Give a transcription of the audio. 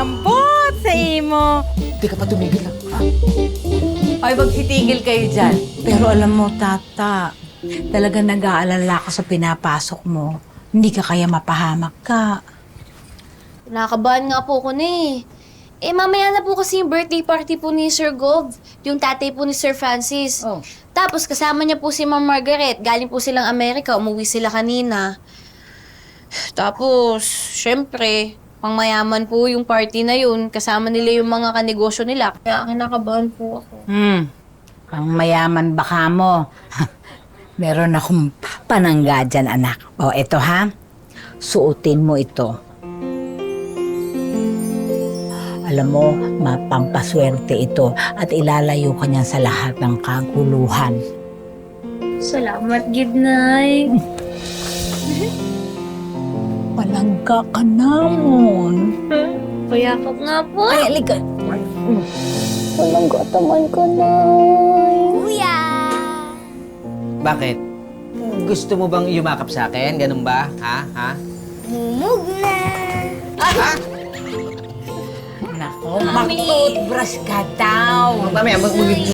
malambot sa imo. Hindi ka pa tumigil ha? Ay, magsitigil kayo dyan. Pero alam mo, Tata, talagang nag-aalala ka sa pinapasok mo. Hindi ka kaya mapahamak ka. Nakakabahan nga po ko na eh. Eh, mamaya na po kasi yung birthday party po ni Sir Gov, yung tatay po ni Sir Francis. Oh. Tapos kasama niya po si Ma'am Margaret. Galing po silang Amerika, umuwi sila kanina. Tapos, syempre, pangmayaman po yung party na yun. Kasama nila yung mga kanegosyo nila. Kaya kinakabahan po ako. Pang mayaman baka mo. Meron akong panangga dyan, anak. O, eto ha. Suotin mo ito. Alam mo, mapampaswerte ito at ilalayo ka niyan sa lahat ng kaguluhan. Salamat, Gidnay. Palangga ka namon. Payakap nga po. Ay, alika. Palangga taman ko, Nay. Kuya! Bakit? Gusto mo bang yumakap sa akin? Ganun ba? Ha? Mumug na! Ha? Nako, mag-toothbrush ka daw. Mamaya,